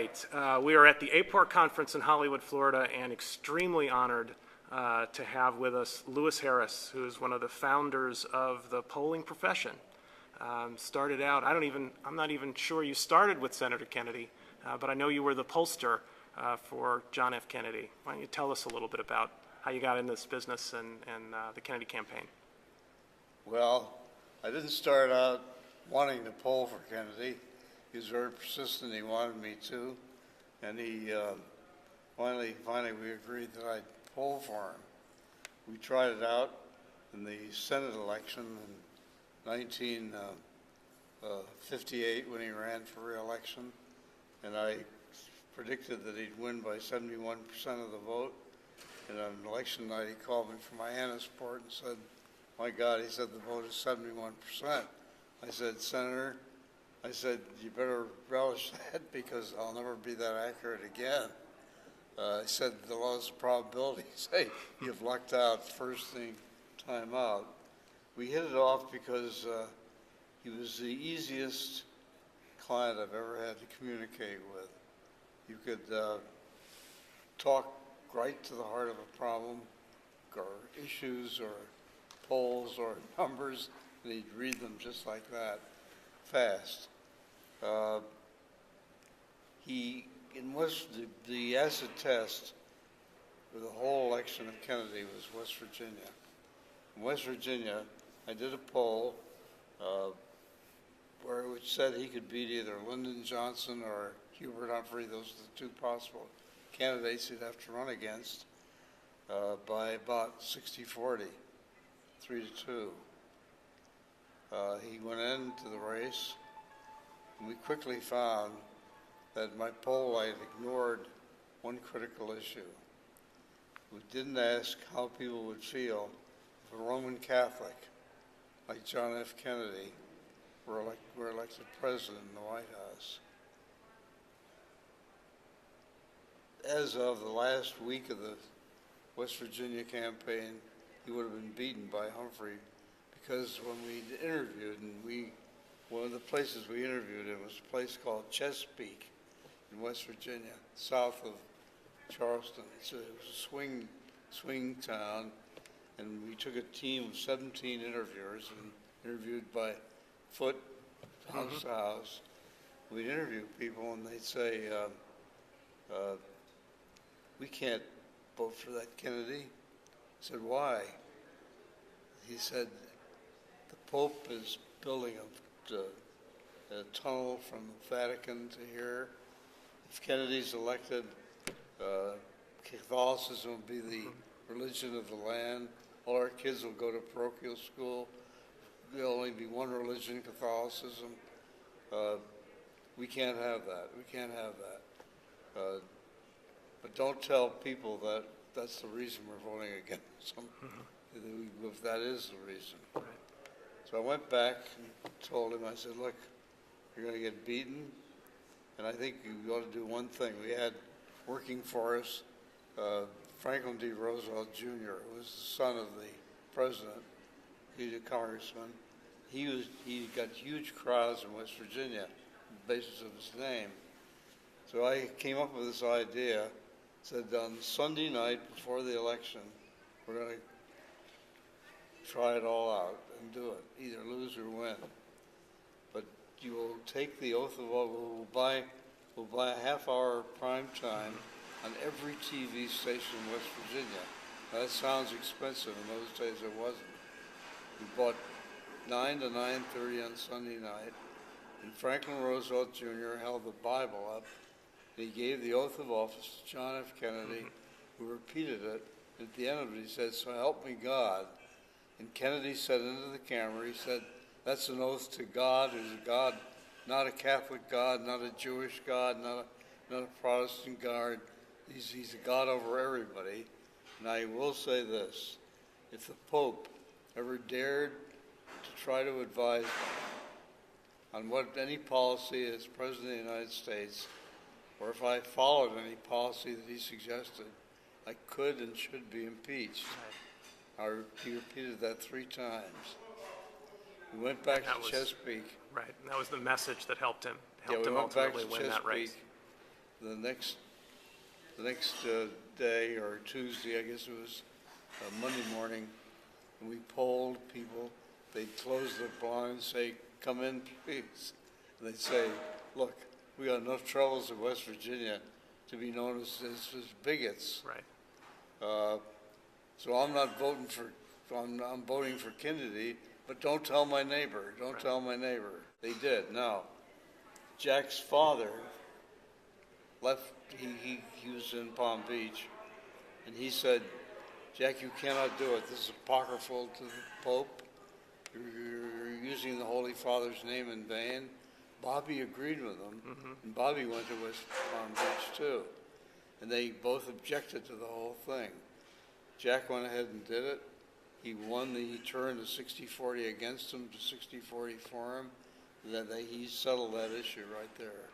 right. We are at the APOR conference in Hollywood, Florida, and extremely honored to have with us Lewis Harris, who is one of the founders of the polling profession. Started out, I'm not even sure you started with Senator Kennedy, but I know you were the pollster for John F. Kennedy. Why don't you tell us a little bit about how you got in this business and the Kennedy campaign? Well, I didn't start out wanting to poll for Kennedy. He was very persistent. He wanted me to, and he finally we agreed that I'd poll for him. We tried it out in the Senate election in 1958 when he ran for re-election, and I predicted that he'd win by 71% of the vote. And on election night, he called me from my Hannahsport and said, "My God," he said, "the vote is 71%. I said, "Senator," I said, "you better relish that because I'll never be that accurate again." I said, "the laws of probability say you've lucked out first time out." We hit it off because he was the easiest client I've ever had to communicate with. You could talk right to the heart of a problem or issues or polls or numbers, and he'd read them just like that, fast. The acid test for the whole election of Kennedy was West Virginia. In West Virginia, I did a poll where it said he could beat either Lyndon Johnson or Hubert Humphrey. Those are the two possible candidates he'd have to run against by about 60-40, 3-2. He went into the race, and we quickly found that my poll light ignored one critical issue. We didn't ask how people would feel if a Roman Catholic like John F. Kennedy were elected president in the White House. As of the last week of the West Virginia campaign, he would have been beaten by Humphrey because when we interviewed, one of the places we interviewed him was a place called Chesapeake in West Virginia, south of Charleston. So it was a swing town, and we took a team of 17 interviewers and interviewed by foot, house to house. We'd interview people, and they'd say, "We can't vote for that Kennedy." I said, "Why?" He said, "The Pope is building a tunnel from the Vatican to here. If Kennedy's elected, Catholicism will be the religion of the land. All our kids will go to parochial school. There'll only be one religion, Catholicism. We can't have that. We can't have that. But don't tell people that that's the reason we're voting against them, if that is the reason." Right. So I went back and told him, I said, "Look, you're going to get beaten, and I think you ought to do one thing." We had working for us Franklin D. Roosevelt Jr., who was the son of the president. He's a congressman. He got huge crowds in West Virginia on the basis of his name. So I came up with this idea, said on Sunday night before the election, we're going to try it all out and do it, either lose or win. But you will take the oath of office. We'll buy a half-hour prime time on every TV station in West Virginia. Now, that sounds expensive. In those days, it wasn't. We bought 9 to 9:30 on Sunday night, and Franklin Roosevelt Jr. held the Bible up, and he gave the oath of office to John F. Kennedy, who repeated it. At the end of it, he said, "So help me God." And Kennedy said into the camera, he said, "That's an oath to God, who's a God, not a Catholic God, not a Jewish God, not a Protestant God. He's a God over everybody." And I will say this, if the Pope ever dared to try to advise me on what any policy as President of the United States, or if I followed any policy that he suggested, I could and should be impeached. He repeated that 3 times. We went back to Chesapeake. Right, and that was the message that helped him We went ultimately back to win that race. the next day, or Tuesday, I guess it was, Monday morning, and we polled people. They'd close their blinds, say, "Come in, please." And they'd say, "Look, we got enough troubles in West Virginia to be known as bigots." Right. So I'm not voting for, I'm voting for Kennedy, but don't tell my neighbor. Don't tell my neighbor. They did. Now, Jack's father left, he was in Palm Beach, and he said, "Jack, you cannot do it. This is apocryphal to the Pope. You're using the Holy Father's name in vain." Bobby agreed with him, and Bobby went to West Palm Beach too. And they both objected to the whole thing. Jack went ahead and did it. He won he turned the 60-40 against him to 60-40 for him. He settled that issue right there.